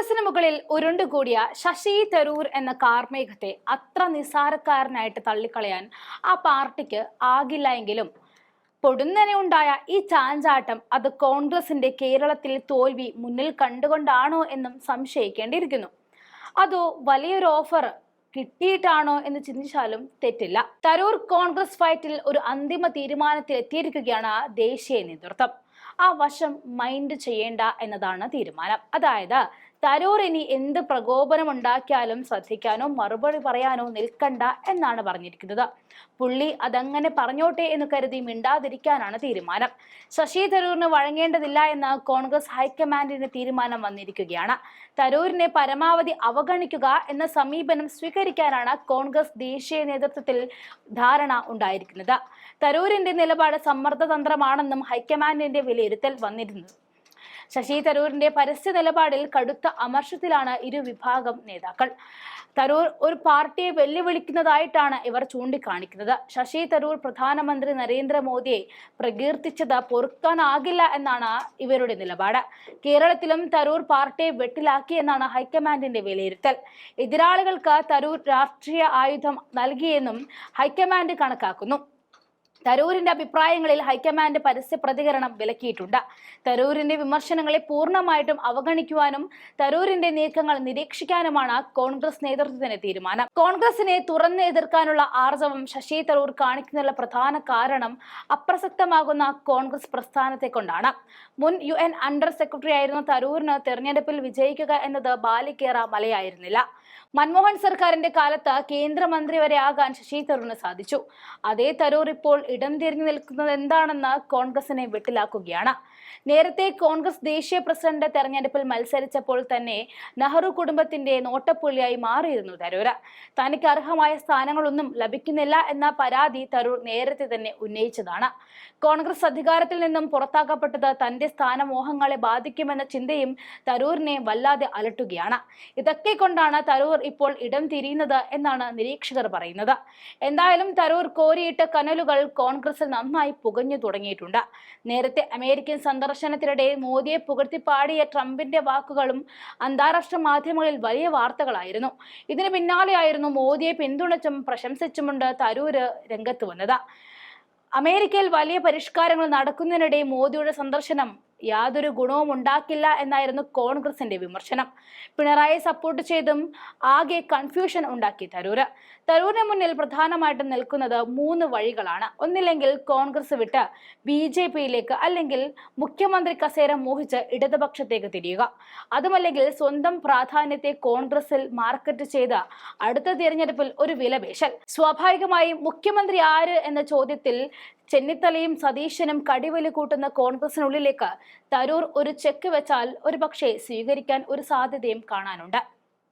കോൺഗ്രസിന് മുകളിൽ ഉരുണ്ടുകൂടിയ ശശി തരൂർ എന്ന കാർമേഘത്തെ അത്ര നിസ്സാരക്കാരനായിട്ട് തള്ളിക്കളയാൻ ആ പാർട്ടിക്ക് ആകില്ല എങ്കിലും പൊടുന്നനെ ഉണ്ടായ ഈ ചാഞ്ചാട്ടം അത് കോൺഗ്രസിന്റെ കേരളത്തിലെ തോൽവി മുന്നിൽ കണ്ടുകൊണ്ടാണോ എന്നും സംശയിക്കേണ്ടിയിരിക്കുന്നു. അതോ വലിയൊരു ഓഫർ കിട്ടിയിട്ടാണോ എന്ന് ചിന്തിച്ചാലും തെറ്റില്ല. തരൂർ കോൺഗ്രസ് ഫൈറ്റിൽ ഒരു അന്തിമ തീരുമാനത്തിൽ എത്തിയിരിക്കുകയാണ് ദേശീയ നേതൃത്വം. ആ വശം മൈൻഡ് ചെയ്യേണ്ട എന്നതാണ് തീരുമാനം. അതായത് തരൂർ ഇനി എന്ത് പ്രകോപനം ഉണ്ടാക്കിയാലും ശ്രദ്ധിക്കാനോ മറുപടി പറയാനോ നിൽക്കണ്ട എന്നാണ് പറഞ്ഞിരിക്കുന്നത്. പുള്ളി അതങ്ങനെ പറഞ്ഞോട്ടെ എന്ന് കരുതി മിണ്ടാതിരിക്കാനാണ് തീരുമാനം. ശശി തരൂരിന് വഴങ്ങേണ്ടതില്ല എന്ന കോൺഗ്രസ് ഹൈക്കമാൻഡിന്റെ തീരുമാനം വന്നിരിക്കുകയാണ്. തരൂരിനെ പരമാവധി അവഗണിക്കുക എന്ന സമീപനം സ്വീകരിക്കാനാണ് കോൺഗ്രസ് ദേശീയ നേതൃത്വത്തിൽ ധാരണ ഉണ്ടായിരിക്കുന്നത്. തരൂരിന്റെ നിലപാട് സമ്മർദ്ദതന്ത്രമാണെന്നും ഹൈക്കമാൻഡിന്റെ വിലയിരുത്തൽ വന്നിരുന്നു. ശശി തരൂരിന്റെ പരസ്യ നിലപാടിൽ കടുത്ത അമർഷത്തിലാണ് ഇരുവിഭാഗം നേതാക്കൾ. തരൂർ ഒരു പാർട്ടിയെ വെല്ലുവിളിക്കുന്നതായിട്ടാണ് ഇവർ ചൂണ്ടിക്കാണിക്കുന്നത്. ശശി തരൂർ പ്രധാനമന്ത്രി നരേന്ദ്രമോദിയെ പ്രകീർത്തിച്ചത് പൊറുക്കാനാകില്ല എന്നാണ് ഇവരുടെ നിലപാട്. കേരളത്തിലും തരൂർ പാർട്ടിയെ വെട്ടിലാക്കി എന്നാണ് ഹൈക്കമാൻഡിന്റെ വിലയിരുത്തൽ. എതിരാളികൾക്ക് തരൂർ രാഷ്ട്രീയ ആയുധം നൽകിയെന്നും ഹൈക്കമാൻഡ് കണക്കാക്കുന്നു. തരൂരിന്റെ അഭിപ്രായങ്ങളിൽ ഹൈക്കമാൻഡ് പരസ്യ പ്രതികരണം വിലക്കിയിട്ടുണ്ട്. തരൂരിന്റെ വിമർശനങ്ങളെ പൂർണ്ണമായിട്ടും അവഗണിക്കുവാനും തരൂരിന്റെ നീക്കങ്ങൾ നിരീക്ഷിക്കാനുമാണ് കോൺഗ്രസ് നേതൃത്വത്തിന്റെ തീരുമാനം. കോൺഗ്രസിനെ തുറന്ന് എതിർക്കാനുള്ള ആർജവം ശശി തരൂർ കാണിക്കുന്നതിനുള്ള പ്രധാന കാരണം അപ്രസക്തമാകുന്ന കോൺഗ്രസ് പ്രസ്ഥാനത്തെ കൊണ്ടാണ്. മുൻ UN അണ്ടർ സെക്രട്ടറി ആയിരുന്ന തരൂരിന് തെരഞ്ഞെടുപ്പിൽ വിജയിക്കുക എന്നത് ബാലികേറ മലയായിരുന്നില്ല. മൻമോഹൻ സർക്കാരിന്റെ കാലത്ത് കേന്ദ്രമന്ത്രി വരെ ആകാൻ ശശി തരൂരിന് സാധിച്ചു. അതേ തരൂർ ഇപ്പോൾ ഇടം തിരിഞ്ഞു നിൽക്കുന്നത് എന്താണെന്ന് കോൺഗ്രസിനെ വെട്ടിലാക്കുകയാണ്. നേരത്തെ കോൺഗ്രസ് ദേശീയ പ്രസിഡന്റ് തെരഞ്ഞെടുപ്പിൽ മത്സരിച്ചപ്പോൾ തന്നെ നെഹ്റു കുടുംബത്തിന്റെ നോട്ടപ്പുള്ളിയായി മാറിയിരുന്നു തരൂര്. തനിക്ക് അർഹമായ സ്ഥാനങ്ങളൊന്നും ലഭിക്കുന്നില്ല എന്ന പരാതി തരൂർ നേരത്തെ തന്നെ ഉന്നയിച്ചതാണ്. കോൺഗ്രസ് അധികാരത്തിൽ നിന്നും പുറത്താക്കപ്പെട്ടത് തന്റെ സ്ഥാനമോഹങ്ങളെ ബാധിക്കുമെന്ന ചിന്തയും തരൂരിനെ വല്ലാതെ അലട്ടുകയാണ്. ഇതൊക്കെ കൊണ്ടാണ് തരൂർ ഇപ്പോൾ ഇടം തിരിയുന്നത് എന്നാണ് നിരീക്ഷകർ പറയുന്നത്. എന്തായാലും തരൂർ കോരിയിട്ട കനലുകൾ കോൺഗ്രസിൽ നന്നായി പുകഞ്ഞു തുടങ്ങിയിട്ടുണ്ട്. നേരത്തെ അമേരിക്കൻ സന്ദർശനത്തിനിടെ മോദിയെ പുകഴ്ത്തിപ്പാടിയ ട്രംപിന്റെ വാക്കുകളും അന്താരാഷ്ട്ര മാധ്യമങ്ങളിൽ വലിയ വാർത്തകളായിരുന്നു. ഇതിന് പിന്നാലെയായിരുന്നു മോദിയെ പിന്തുണച്ചും പ്രശംസിച്ചുമുണ്ട് തരൂര് രംഗത്ത് വന്നത്. അമേരിക്കയിൽ വലിയ പരിഷ്കാരങ്ങൾ നടക്കുന്നതിനിടെ മോദിയുടെ സന്ദർശനം യാതൊരു ഗുണവും ഉണ്ടാക്കില്ല എന്നായിരുന്നു കോൺഗ്രസിന്റെ വിമർശനം. പിണറായി സപ്പോർട്ട് ചെയ്തും ആകെ കൺഫ്യൂഷൻ ഉണ്ടാക്കി തരൂരിന് മുന്നിൽ പ്രധാനമായിട്ടും നിൽക്കുന്നത് 3 വഴികളാണ്. ഒന്നില്ലെങ്കിൽ കോൺഗ്രസ് വിട്ട് BJPയിലേക്ക്, അല്ലെങ്കിൽ മുഖ്യമന്ത്രി കസേര മോഹിച്ച് ഇടതുപക്ഷത്തേക്ക് തിരിയുക. അതുമല്ലെങ്കിൽ സ്വന്തം പ്രാധാന്യത്തെ കോൺഗ്രസിൽ മാർക്കറ്റ് ചെയ്ത് അടുത്ത തിരഞ്ഞെടുപ്പിൽ ഒരു വിലപേശൽ. സ്വാഭാവികമായും മുഖ്യമന്ത്രി ആര് എന്ന ചോദ്യത്തിൽ ചെന്നിത്തലയും സതീശനും കടിവലി കൂട്ടുന്ന കോൺഗ്രസിനുള്ളിലേക്ക് തരൂർ ഒരു ചെക്ക് വെച്ചാൽ ഒരു പക്ഷേ സ്വീകരിക്കാൻ ഒരു സാധ്യതയും കാണാനുണ്ട്.